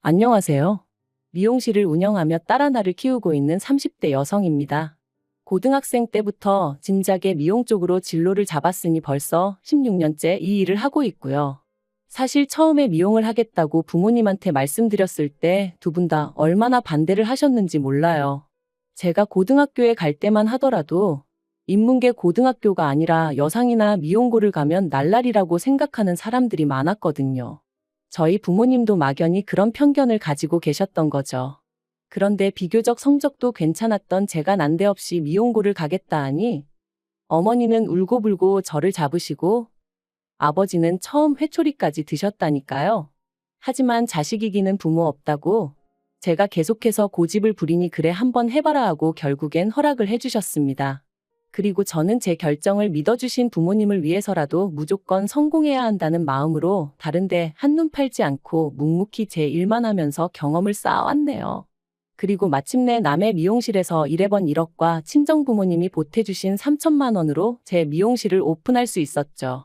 안녕하세요. 미용실을 운영하며 딸 하나를 키우고 있는 30대 여성입니다. 고등학생 때부터 진작에 미용 쪽으로 진로를 잡았으니 벌써 16년째 이 일을 하고 있고요. 사실 처음에 미용을 하겠다고 부모님한테 말씀드렸을 때 두 분 다 얼마나 반대를 하셨는지 몰라요. 제가 고등학교에 갈 때만 하더라도 인문계 고등학교가 아니라 여상이나 미용고를 가면 날라리라고 생각하는 사람들이 많았거든요. 저희 부모님도 막연히 그런 편견을 가지고 계셨던 거죠. 그런데 비교적 성적도 괜찮았던 제가 난데없이 미용고를 가겠다 하니 어머니는 울고불고 저를 잡으시고 아버지는 처음 회초리까지 드셨다니까요. 하지만 자식 이기는 부모 없다고 제가 계속해서 고집을 부리니 그래 한번 해봐라 하고 결국엔 허락을 해주셨습니다. 그리고 저는 제 결정을 믿어주신 부모님을 위해서라도 무조건 성공해야 한다는 마음으로 다른데 한눈 팔지 않고 묵묵히 제 일만 하면서 경험을 쌓아왔네요. 그리고 마침내 남의 미용실에서 1회번 1억과 친정부모님이 보태주신 3천만 원으로 제 미용실을 오픈할 수 있었죠.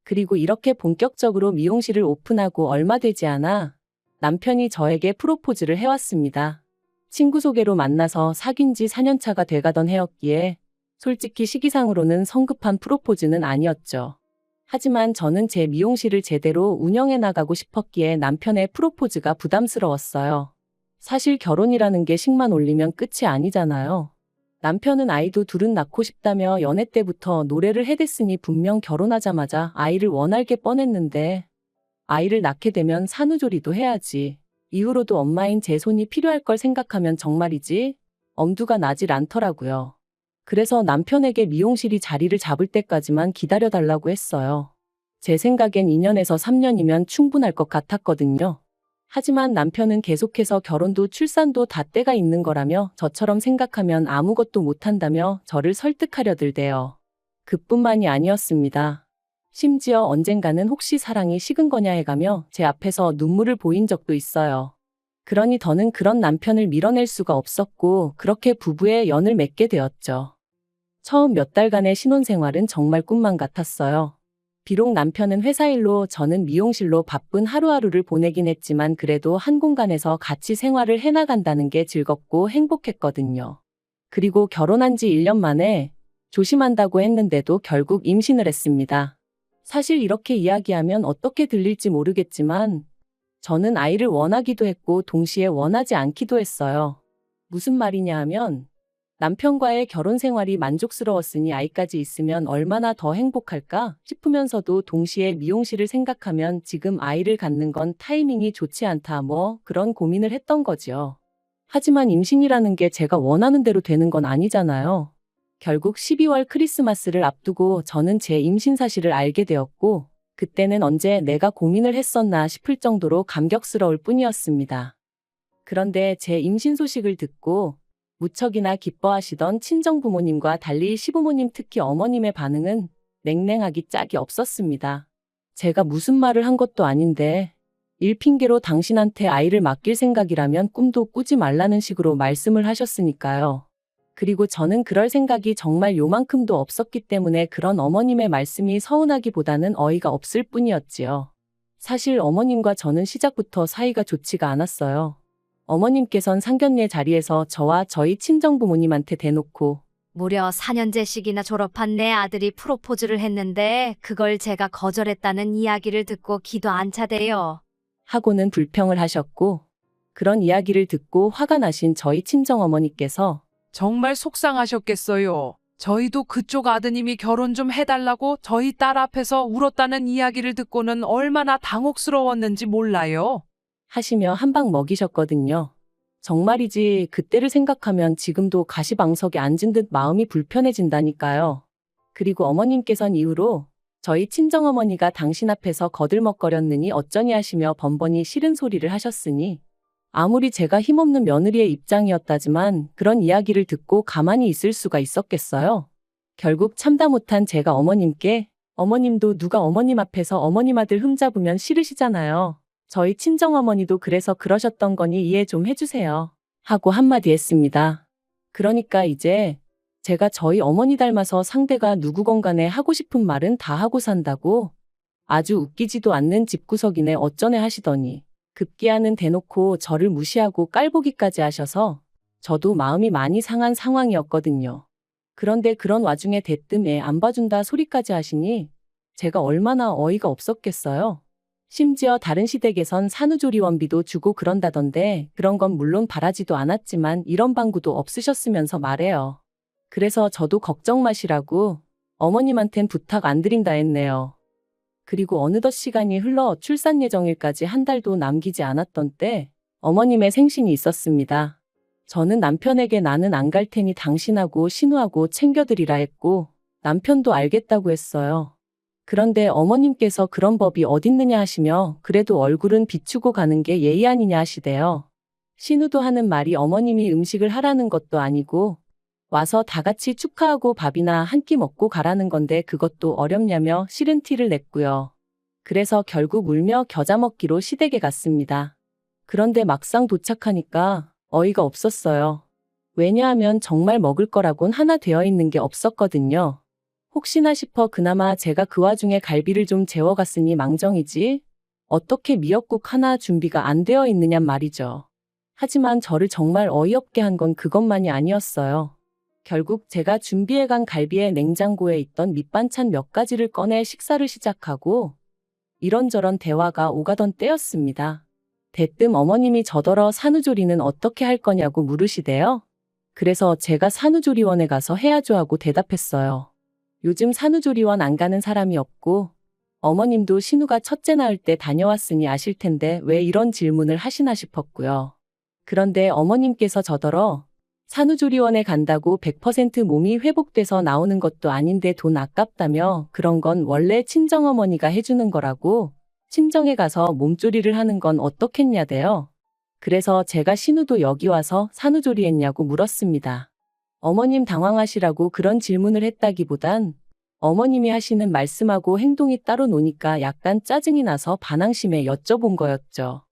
그리고 이렇게 본격적으로 미용실을 오픈하고 얼마 되지 않아 남편이 저에게 프로포즈를 해왔습니다. 친구 소개로 만나서 사귄 지 4년차가 돼가던 해였기에 솔직히 시기상으로는 성급한 프로포즈는 아니었죠. 하지만 저는 제 미용실을 제대로 운영해 나가고 싶었기에 남편의 프로포즈가 부담스러웠어요. 사실 결혼이라는 게 식만 올리면 끝이 아니잖아요. 남편은 아이도 둘은 낳고 싶다며 연애 때부터 노래를 해댔으니 분명 결혼하자마자 아이를 원할 게 뻔했는데 아이를 낳게 되면 산후조리도 해야지. 이후로도 엄마인 제 손이 필요할 걸 생각하면 정말이지 엄두가 나질 않더라고요. 그래서 남편에게 미용실이 자리를 잡을 때까지만 기다려달라고 했어요. 제 생각엔 2년에서 3년이면 충분할 것 같았거든요. 하지만 남편은 계속해서 결혼도 출산도 다 때가 있는 거라며 저처럼 생각하면 아무것도 못한다며 저를 설득하려 들대요. 그뿐만이 아니었습니다. 심지어 언젠가는 혹시 사랑이 식은 거냐 해가며 제 앞에서 눈물을 보인 적도 있어요. 그러니 더는 그런 남편을 밀어낼 수가 없었고 그렇게 부부의 연을 맺게 되었죠. 처음 몇 달간의 신혼생활은 정말 꿈만 같았어요. 비록 남편은 회사 일로 저는 미용실로 바쁜 하루하루를 보내긴 했지만 그래도 한 공간에서 같이 생활을 해나간다는 게 즐겁고 행복했거든요. 그리고 결혼한 지 1년 만에 조심한다고 했는데도 결국 임신을 했습니다. 사실 이렇게 이야기하면 어떻게 들릴지 모르겠지만 저는 아이를 원하기도 했고 동시에 원하지 않기도 했어요. 무슨 말이냐 하면 남편과의 결혼 생활이 만족스러웠으니 아이까지 있으면 얼마나 더 행복할까 싶으면서도 동시에 미용실을 생각하면 지금 아이를 갖는 건 타이밍이 좋지 않다 그런 고민을 했던 거지요. 하지만 임신이라는 게 제가 원하는 대로 되는 건 아니잖아요. 결국 12월 크리스마스를 앞두고 저는 제 임신 사실을 알게 되었고 그때는 언제 내가 고민을 했었나 싶을 정도로 감격스러울 뿐이었습니다. 그런데 제 임신 소식을 듣고 무척이나 기뻐하시던 친정부모님과 달리 시부모님 특히 어머님의 반응은 냉랭하기 짝이 없었습니다. 제가 무슨 말을 한 것도 아닌데 일 핑계로 당신한테 아이를 맡길 생각이라면 꿈도 꾸지 말라는 식으로 말씀을 하셨으니까요. 그리고 저는 그럴 생각이 정말 요만큼도 없었기 때문에 그런 어머님의 말씀이 서운하기보다는 어이가 없을 뿐이었지요. 사실 어머님과 저는 시작부터 사이가 좋지가 않았어요. 어머님께선 상견례 자리에서 저와 저희 친정부모님한테 대놓고 무려 4년제씩이나 졸업한 내 아들이 프로포즈를 했는데 그걸 제가 거절했다는 이야기를 듣고 기도 안 차대요. 하고는 불평을 하셨고 그런 이야기를 듣고 화가 나신 저희 친정어머니께서 정말 속상하셨겠어요. 저희도 그쪽 아드님이 결혼 좀 해달라고 저희 딸 앞에서 울었다는 이야기를 듣고는 얼마나 당혹스러웠는지 몰라요. 하시며 한 방 먹이셨거든요. 정말이지 그때를 생각하면 지금도 가시방석에 앉은 듯 마음이 불편해진다니까요. 그리고 어머님께선 이후로 저희 친정어머니가 당신 앞에서 거들먹거렸느니 어쩌니 하시며 번번이 싫은 소리를 하셨으니 아무리 제가 힘없는 며느리의 입장이었다지만 그런 이야기를 듣고 가만히 있을 수가 있었겠어요. 결국 참다 못한 제가 어머님께 어머님도 누가 어머님 앞에서 어머님 아들 흠잡으면 싫으시잖아요. 저희 친정어머니도 그래서 그러셨던 거니 이해 좀 해주세요. 하고 한마디 했습니다. 그러니까 이제 제가 저희 어머니 닮아서 상대가 누구건 간에 하고 싶은 말은 다 하고 산다고 아주 웃기지도 않는 집구석이네 어쩌네 하시더니 급기야는 대놓고 저를 무시하고 깔보기까지 하셔서 저도 마음이 많이 상한 상황이었거든요. 그런데 그런 와중에 대뜸 애 안 봐준다 소리까지 하시니 제가 얼마나 어이가 없었겠어요. 심지어 다른 시댁에선 산후조리원비도 주고 그런다던데 그런 건 물론 바라지도 않았지만 이런 방구도 없으셨으면서 말해요. 그래서 저도 걱정 마시라고 어머님한텐 부탁 안 드린다 했네요. 그리고 어느덧 시간이 흘러 출산 예정일까지 한 달도 남기지 않았던 때 어머님의 생신이 있었습니다. 저는 남편에게 나는 안 갈 테니 당신하고 신우하고 챙겨드리라 했고 남편도 알겠다고 했어요. 그런데 어머님께서 그런 법이 어딨느냐 하시며 그래도 얼굴은 비추고 가는 게 예의 아니냐 하시대요. 신우도 하는 말이 어머님이 음식을 하라는 것도 아니고 와서 다 같이 축하하고 밥이나 한 끼 먹고 가라는 건데 그것도 어렵냐며 싫은 티를 냈고요. 그래서 결국 울며 겨자 먹기로 시댁에 갔습니다. 그런데 막상 도착하니까 어이가 없었어요. 왜냐하면 정말 먹을 거라곤 하나 되어 있는 게 없었거든요. 혹시나 싶어 그나마 제가 그 와중에 갈비를 좀 재워갔으니 망정이지 어떻게 미역국 하나 준비가 안 되어 있느냔 말이죠. 하지만 저를 정말 어이없게 한 건 그것만이 아니었어요. 결국 제가 준비해간 갈비에 냉장고에 있던 밑반찬 몇 가지를 꺼내 식사를 시작하고 이런저런 대화가 오가던 때였습니다. 대뜸 어머님이 저더러 산후조리는 어떻게 할 거냐고 물으시대요. 그래서 제가 산후조리원에 가서 해야죠 하고 대답했어요. 요즘 산후조리원 안 가는 사람이 없고 어머님도 신우가 첫째 낳을 때 다녀왔으니 아실 텐데 왜 이런 질문을 하시나 싶었고요. 그런데 어머님께서 저더러 산후조리원에 간다고 100% 몸이 회복돼서 나오는 것도 아닌데 돈 아깝다며 그런 건 원래 친정어머니가 해주는 거라고 친정에 가서 몸조리를 하는 건 어떻겠냐대요. 그래서 제가 신우도 여기 와서 산후조리 했냐고 물었습니다. 어머님 당황하시라고 그런 질문을 했다기보단 어머님이 하시는 말씀하고 행동이 따로 노니까 약간 짜증이 나서 반항심에 여쭤본 거였죠.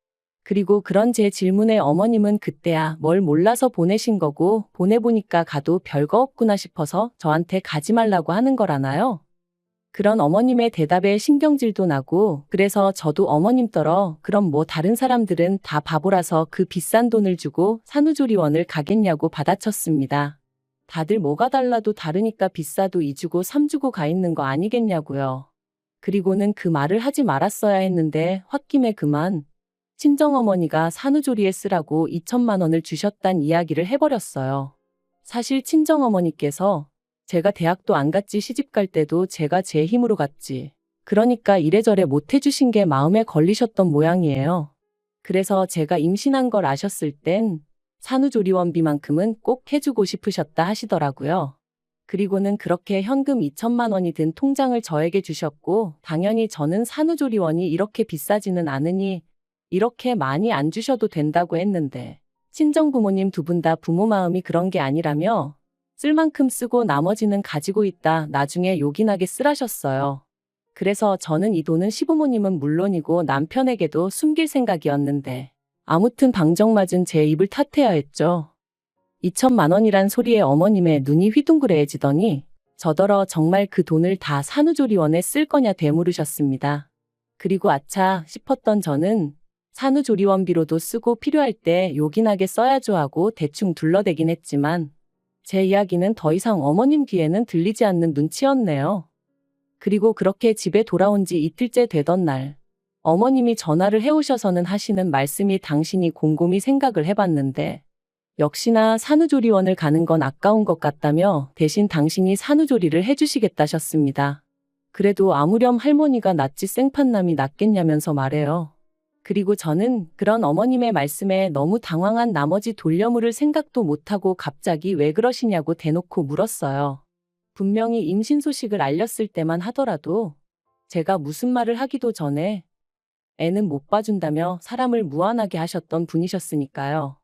그리고 그런 제 질문에 어머님은 그때야 뭘 몰라서 보내신 거고 보내보니까 가도 별거 없구나 싶어서 저한테 가지 말라고 하는 거라나요? 그런 어머님의 대답에 신경질도 나고 그래서 저도 어머님더러 그럼 뭐 다른 사람들은 다 바보라서 그 비싼 돈을 주고 산후조리원을 가겠냐고 받아쳤습니다. 다들 뭐가 달라도 다르니까 비싸도 2주고 3주고 가 있는 거 아니겠냐고요. 그리고는 그 말을 하지 말았어야 했는데 홧김에 그만 친정어머니가 산후조리에 쓰라고 2천만 원을 주셨단 이야기를 해버렸어요. 사실 친정어머니께서 제가 대학도 안 갔지 시집 갈 때도 제가 제 힘으로 갔지. 그러니까 이래저래 못 해주신 게 마음에 걸리셨던 모양이에요. 그래서 제가 임신한 걸 아셨을 땐 산후조리원비만큼은 꼭 해주고 싶으셨다 하시더라고요. 그리고는 그렇게 현금 2천만 원이 든 통장을 저에게 주셨고 당연히 저는 산후조리원이 이렇게 비싸지는 않으니 이렇게 많이 안 주셔도 된다고 했는데 친정부모님 두 분 다 부모 마음이 그런 게 아니라며 쓸 만큼 쓰고 나머지는 가지고 있다 나중에 요긴하게 쓰라셨어요. 그래서 저는 이 돈은 시부모님은 물론이고 남편에게도 숨길 생각이었는데 아무튼 방정맞은 제 입을 탓해야 했죠. 2천만 원이란 소리에 어머님의 눈이 휘둥그레해지더니 저더러 정말 그 돈을 다 산후조리원에 쓸 거냐 되물으셨습니다. 그리고 아차 싶었던 저는 산후조리원비로도 쓰고 필요할 때 요긴하게 써야죠 하고 대충 둘러대긴 했지만 제 이야기는 더 이상 어머님 귀에는 들리지 않는 눈치였네요. 그리고 그렇게 집에 돌아온 지 이틀째 되던 날 어머님이 전화를 해오셔서는 하시는 말씀이 당신이 곰곰이 생각을 해봤는데 역시나 산후조리원을 가는 건 아까운 것 같다며 대신 당신이 산후조리를 해주시겠다셨습니다. 그래도 아무렴 할머니가 낫지 생판남이 낫겠냐면서 말해요. 그리고 저는 그런 어머님의 말씀에 너무 당황한 나머지 돌려물을 생각도 못하고 갑자기 왜 그러시냐고 대놓고 물었어요. 분명히 임신 소식을 알렸을 때만 하더라도 제가 무슨 말을 하기도 전에 애는 못 봐준다며 사람을 무안하게 하셨던 분이셨으니까요.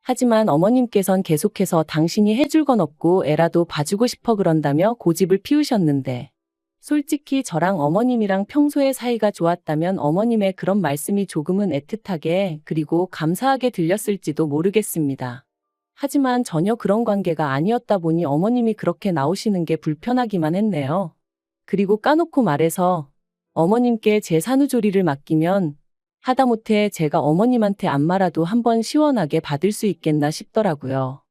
하지만 어머님께선 계속해서 당신이 해줄 건 없고 애라도 봐주고 싶어 그런다며 고집을 피우셨는데 솔직히 저랑 어머님이랑 평소에 사이가 좋았다면 어머님의 그런 말씀이 조금은 애틋하게 그리고 감사하게 들렸을지도 모르겠습니다. 하지만 전혀 그런 관계가 아니었다 보니 어머님이 그렇게 나오시는 게 불편하기만 했네요. 그리고 까놓고 말해서 어머님께 제 산후조리를 맡기면 하다못해 제가 어머님한테 안마라도 한번 시원하게 받을 수 있겠나 싶더라고요.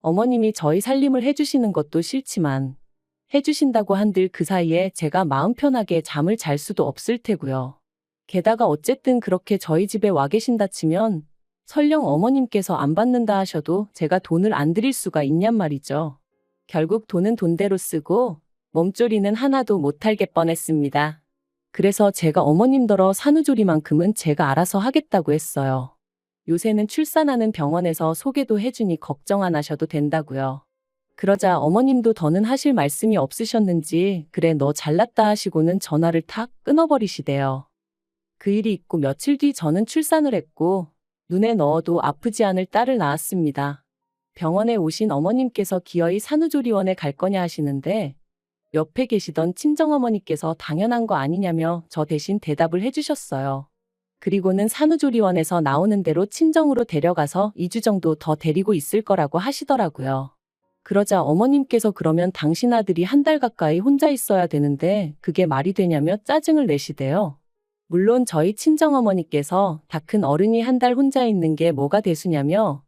어머님이 저희 살림을 해주시는 것도 싫지만 해주신다고 한들 그 사이에 제가 마음 편하게 잠을 잘 수도 없을 테고요. 게다가 어쨌든 그렇게 저희 집에 와 계신다 치면 설령 어머님께서 안 받는다 하셔도 제가 돈을 안 드릴 수가 있냔 말이죠. 결국 돈은 돈대로 쓰고 몸조리는 하나도 못할 게 뻔했습니다. 그래서 제가 어머님더러 산후조리만큼은 제가 알아서 하겠다고 했어요. 요새는 출산하는 병원에서 소개도 해주니 걱정 안 하셔도 된다고요. 그러자 어머님도 더는 하실 말씀이 없으셨는지 그래 너 잘났다 하시고는 전화를 탁 끊어버리시대요. 그 일이 있고 며칠 뒤 저는 출산을 했고 눈에 넣어도 아프지 않을 딸을 낳았습니다. 병원에 오신 어머님께서 기어이 산후조리원에 갈 거냐 하시는데 옆에 계시던 친정어머니께서 당연한 거 아니냐며 저 대신 대답을 해주셨어요. 그리고는 산후조리원에서 나오는 대로 친정으로 데려가서 2주 정도 더 데리고 있을 거라고 하시더라고요. 그러자 어머님께서 그러면 당신 아들이 한 달 가까이 혼자 있어야 되는데 그게 말이 되냐며 짜증을 내시대요. 물론 저희 친정어머니께서 다 큰 어른이 한 달 혼자 있는 게 뭐가 대수냐며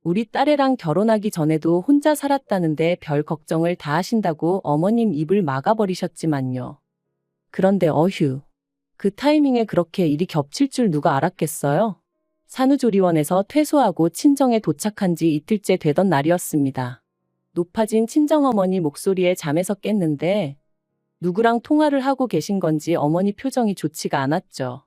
우리 딸애랑 결혼하기 전에도 혼자 살았다는데 별 걱정을 다 하신다고 어머님 입을 막아버리셨지만요. 그런데 어휴, 그 타이밍에 그렇게 일이 겹칠 줄 누가 알았겠어요? 산후조리원에서 퇴소하고 친정에 도착한 지 이틀째 되던 날이었습니다. 높아진 친정어머니 목소리에 잠에서 깼는데 누구랑 통화를 하고 계신 건지 어머니 표정이 좋지가 않았죠.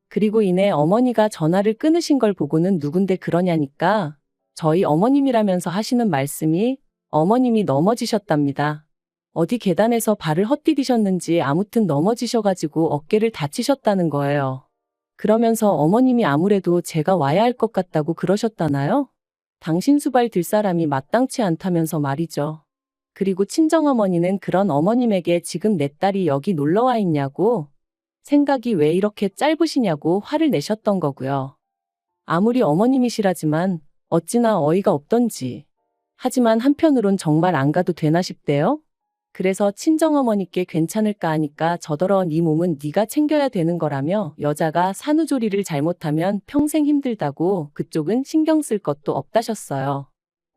그리고 이내 어머니가 전화를 끊으신 걸 보고는 누군데 그러냐니까 저희 어머님이라면서 하시는 말씀이 어머님이 넘어지셨답니다. 어디 계단에서 발을 헛디디셨는지 아무튼 넘어지셔가지고 어깨를 다치셨다는 거예요. 그러면서 어머님이 아무래도 제가 와야 할 것 같다고 그러셨다나요? 당신 수발 들 사람이 마땅치 않다면서 말이죠. 그리고 친정어머니는 그런 어머님에게 지금 내 딸이 여기 놀러와 있냐고 생각이 왜 이렇게 짧으시냐고 화를 내셨던 거고요. 아무리 어머님이시라지만 어찌나 어이가 없던지. 하지만 한편으론 정말 안 가도 되나 싶대요. 그래서 친정어머니께 괜찮을까 하니까 저더러 네 몸은 네가 챙겨야 되는 거라며 여자가 산후조리를 잘못하면 평생 힘들다고 그쪽은 신경 쓸 것도 없다셨어요.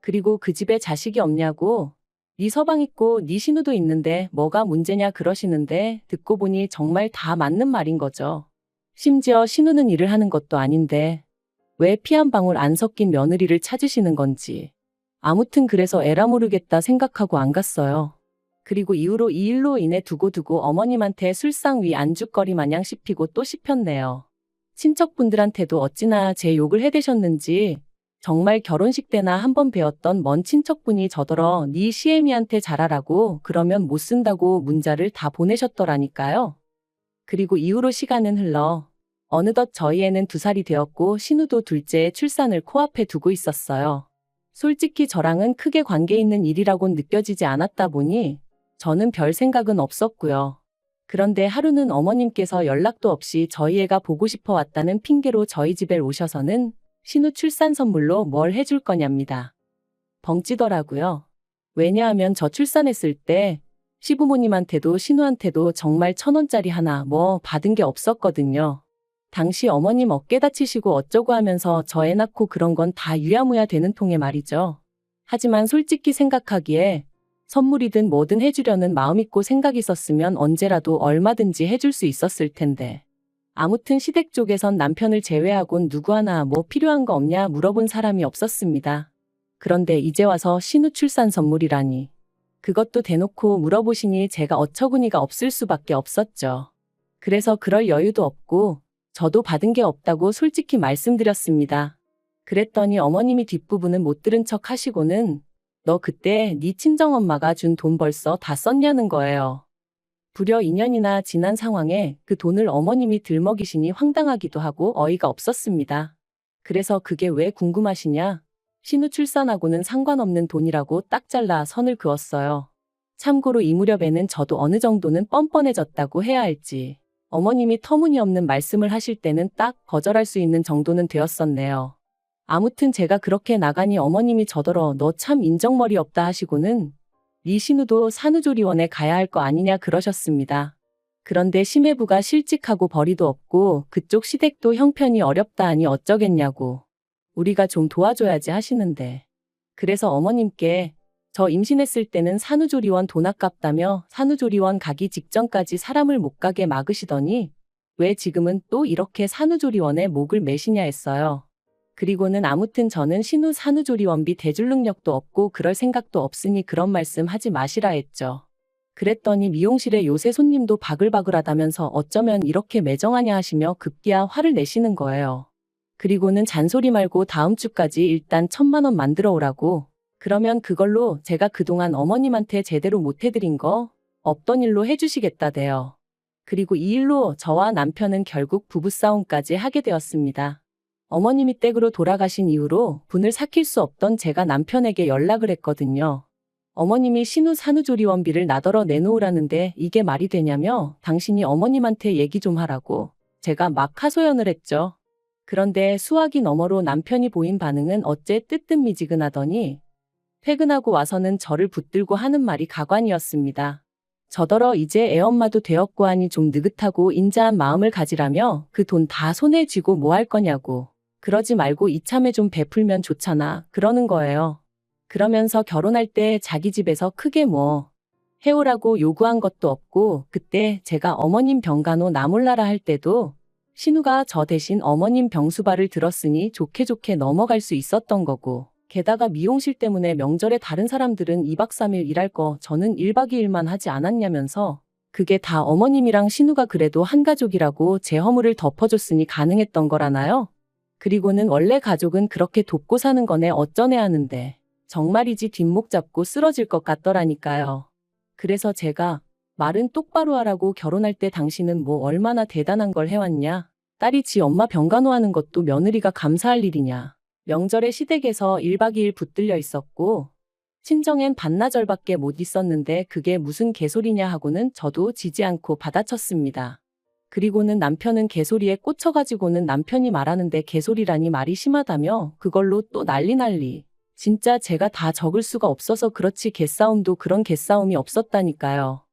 그리고 그 집에 자식이 없냐고 네 서방 있고 네 신우도 있는데 뭐가 문제냐 그러시는데 듣고 보니 정말 다 맞는 말인 거죠. 심지어 신우는 일을 하는 것도 아닌데 왜 피 한 방울 안 섞인 며느리를 찾으시는 건지. 아무튼 그래서 에라 모르겠다 생각하고 안 갔어요. 그리고 이후로 이 일로 인해 두고두고 어머님한테 술상 위 안주거리 마냥 씹히고 또 씹혔네요. 친척분들한테도 어찌나 제 욕을 해대셨는지 정말 결혼식 때나 한번 뵈었던 먼 친척분이 저더러 네 시애미한테 잘하라고 그러면 못 쓴다고 문자를 다 보내셨더라니까요. 그리고 이후로 시간은 흘러 어느덧 저희 애는 2살이 되었고 신우도 둘째의 출산을 코앞에 두고 있었어요. 솔직히 저랑은 크게 관계 있는 일이라고는 느껴지지 않았다 보니 저는 별 생각은 없었고요. 그런데 하루는 어머님께서 연락도 없이 저희 애가 보고 싶어 왔다는 핑계로 저희 집에 오셔서는 신우 출산 선물로 뭘 해줄 거냐입니다. 벙찌더라고요. 왜냐하면 저 출산했을 때 시부모님한테도 신우한테도 정말 1,000원짜리 하나 뭐 받은 게 없었거든요. 당시 어머님 어깨 다치시고 어쩌고 하면서 저 애 낳고 그런 건 다 유야무야 되는 통에 말이죠. 하지만 솔직히 생각하기에 선물이든 뭐든 해주려는 마음 있고 생각 있었으면 언제라도 얼마든지 해줄 수 있었을 텐데. 아무튼 시댁 쪽에선 남편을 제외하곤 누구 하나 뭐 필요한 거 없냐 물어본 사람이 없었습니다. 그런데 이제 와서 신우 출산 선물이라니. 그것도 대놓고 물어보시니 제가 어처구니가 없을 수밖에 없었죠. 그래서 그럴 여유도 없고 저도 받은 게 없다고 솔직히 말씀드렸습니다. 그랬더니 어머님이 뒷부분은 못 들은 척 하시고는 너 그때 네 친정엄마가 준 돈 벌써 다 썼냐는 거예요. 불여 2년이나 지난 상황에 그 돈을 어머님이 들먹이시니 황당하기도 하고 어이가 없었습니다. 그래서 그게 왜 궁금하시냐? 신우 출산하고는 상관없는 돈이라고 딱 잘라 선을 그었어요. 참고로 이 무렵에는 저도 어느 정도는 뻔뻔해졌다고 해야 할지 어머님이 터무니없는 말씀을 하실 때는 딱 거절할 수 있는 정도는 되었었네요. 아무튼 제가 그렇게 나가니 어머님이 저더러 너 참 인정머리 없다 하시고는 네 신우도 산후조리원에 가야 할 거 아니냐 그러셨습니다. 그런데 심해부가 실직하고 벌이도 없고 그쪽 시댁도 형편이 어렵다 하니 어쩌겠냐고. 우리가 좀 도와줘야지 하시는데. 그래서 어머님께 저 임신했을 때는 산후조리원 돈 아깝다며 산후조리원 가기 직전까지 사람을 못 가게 막으시더니 왜 지금은 또 이렇게 산후조리원에 목을 매시냐 했어요. 그리고는 아무튼 저는 신우 산후조리원비 대줄 능력도 없고 그럴 생각도 없으니 그런 말씀 하지 마시라 했죠. 그랬더니 미용실에 요새 손님도 바글바글하다면서 어쩌면 이렇게 매정하냐 하시며 급기야 화를 내시는 거예요. 그리고는 잔소리 말고 다음 주까지 일단 1,000만 원 만들어 오라고. 그러면 그걸로 제가 그동안 어머님한테 제대로 못 해드린 거 없던 일로 해주시겠다대요. 그리고 이 일로 저와 남편은 결국 부부싸움까지 하게 되었습니다. 어머님이 댁으로 돌아가신 이후로 분을 삭힐 수 없던 제가 남편에게 연락을 했거든요. 어머님이 신우 산후조리원비를 나더러 내놓으라는데 이게 말이 되냐며 당신이 어머님한테 얘기 좀 하라고 제가 막 하소연을 했죠. 그런데 수화기 너머로 남편이 보인 반응은 어째 뜨뜻미지근하더니 퇴근하고 와서는 저를 붙들고 하는 말이 가관이었습니다. 저더러 이제 애엄마도 되었고 하니 좀 느긋하고 인자한 마음을 가지라며 그 돈 다 손에 쥐고 뭐 할 거냐고. 그러지 말고 이참에 좀 베풀면 좋잖아. 그러는 거예요. 그러면서 결혼할 때 자기 집에서 크게 뭐 해오라고 요구한 것도 없고 그때 제가 어머님 병간호 나 몰라라 할 때도 신우가 저 대신 어머님 병수발을 들었으니 좋게 좋게 넘어갈 수 있었던 거고 게다가 미용실 때문에 명절에 다른 사람들은 2박 3일 일할 거 저는 1박 2일만 하지 않았냐면서 그게 다 어머님이랑 신우가 그래도 한 가족이라고 제 허물을 덮어줬으니 가능했던 거라나요? 그리고는 원래 가족은 그렇게 돕고 사는 거네 어쩌네 하는데 정말이지 뒷목 잡고 쓰러질 것 같더라니까요. 그래서 제가 말은 똑바로 하라고 결혼할 때 당신은 뭐 얼마나 대단한 걸 해왔냐? 딸이 지 엄마 병간호하는 것도 며느리가 감사할 일이냐? 명절에 시댁에서 1박 2일 붙들려 있었고 친정엔 반나절밖에 못 있었는데 그게 무슨 개소리냐 하고는 저도 지지 않고 받아쳤습니다. 그리고는 남편은 개소리에 꽂혀가지고는 남편이 말하는데 개소리라니 말이 심하다며 그걸로 또 난리. 진짜 제가 다 적을 수가 없어서 그렇지 개싸움도 그런 개싸움이 없었다니까요.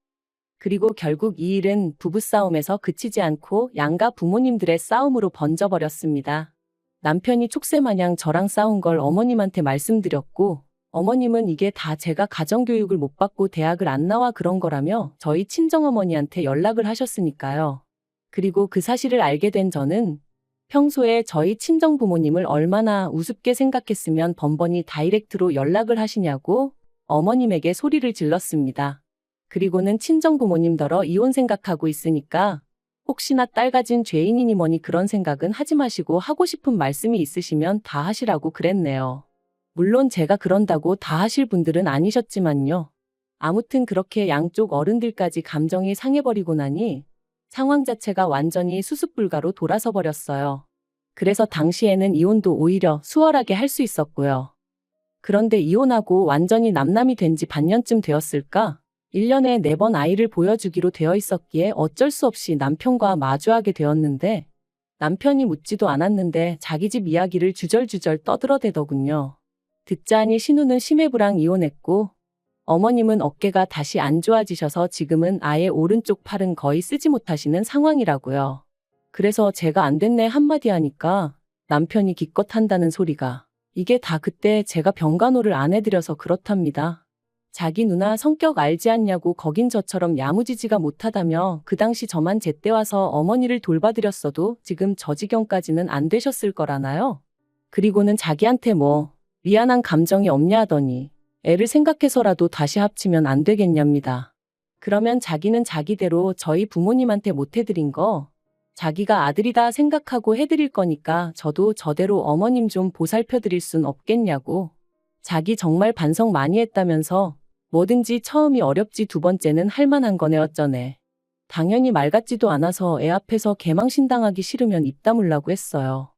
그리고 결국 이 일은 부부싸움에서 그치지 않고 양가 부모님들의 싸움으로 번져버렸습니다. 남편이 촉새마냥 저랑 싸운 걸 어머님한테 말씀드렸고 어머님은 이게 다 제가 가정교육을 못 받고 대학을 안 나와 그런 거라며 저희 친정어머니한테 연락을 하셨으니까요. 그리고 그 사실을 알게 된 저는 평소에 저희 친정부모님을 얼마나 우습게 생각했으면 번번이 다이렉트로 연락을 하시냐고 어머님에게 소리를 질렀습니다. 그리고는 친정부모님더러 이혼 생각하고 있으니까 혹시나 딸 가진 죄인이니 뭐니 그런 생각은 하지 마시고 하고 싶은 말씀이 있으시면 다 하시라고 그랬네요. 물론 제가 그런다고 다 하실 분들은 아니셨지만요. 아무튼 그렇게 양쪽 어른들까지 감정이 상해버리고 나니 상황 자체가 완전히 수습불가로 돌아서 버렸어요. 그래서 당시에는 이혼도 오히려 수월하게 할 수 있었고요. 그런데 이혼하고 완전히 남남이 된 지 반년쯤 되었을까? 1년에 4번 아이를 보여주기로 되어 있었기에 어쩔 수 없이 남편과 마주하게 되었는데 남편이 묻지도 않았는데 자기 집 이야기를 주절주절 떠들어대더군요. 듣자하니 신우는 심해부랑 이혼했고 어머님은 어깨가 다시 안 좋아지셔서 지금은 아예 오른쪽 팔은 거의 쓰지 못하시는 상황이라고요. 그래서 제가 안 됐네 한마디 하니까 남편이 기껏 한다는 소리가 이게 다 그때 제가 병간호를 안 해드려서 그렇답니다. 자기 누나 성격 알지 않냐고 거긴 저처럼 야무지지가 못하다며 그 당시 저만 제때 와서 어머니를 돌봐드렸어도 지금 저 지경까지는 안 되셨을 거라나요? 그리고는 자기한테 뭐 미안한 감정이 없냐 하더니 애를 생각해서라도 다시 합치면 안 되겠냐입니다. 그러면 자기는 자기대로 저희 부모님한테 못 해드린 거 자기가 아들이다 생각하고 해드릴 거니까 저도 저대로 어머님 좀 보살펴드릴 순 없겠냐고. 자기 정말 반성 많이 했다면서 뭐든지 처음이 어렵지 두 번째는 할만한 거네 어쩌네. 당연히 말 같지도 않아서 애 앞에서 개망신당하기 싫으면 입 다물라고 했어요.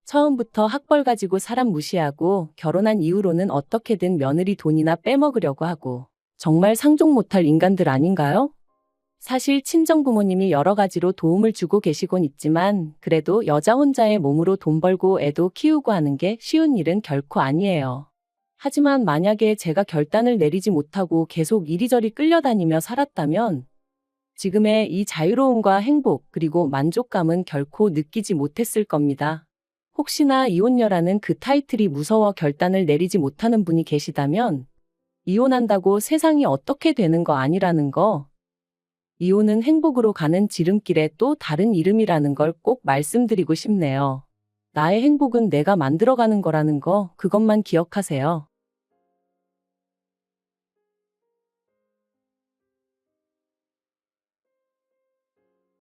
처음부터 학벌 가지고 사람 무시하고 결혼한 이후로는 어떻게든 며느리 돈이나 빼먹으려고 하고 정말 상종 못할 인간들 아닌가요? 사실 친정부모님이 여러 가지로 도움을 주고 계시곤 있지만 그래도 여자 혼자의 몸으로 돈 벌고 애도 키우고 하는 게 쉬운 일은 결코 아니에요. 하지만 만약에 제가 결단을 내리지 못하고 계속 이리저리 끌려다니며 살았다면 지금의 이 자유로움과 행복 그리고 만족감은 결코 느끼지 못했을 겁니다. 혹시나 이혼녀라는 그 타이틀이 무서워 결단을 내리지 못하는 분이 계시다면 이혼한다고 세상이 어떻게 되는 거 아니라는 거, 이혼은 행복으로 가는 지름길의 또 다른 이름이라는 걸 꼭 말씀드리고 싶네요. 나의 행복은 내가 만들어가는 거라는 거, 그것만 기억하세요.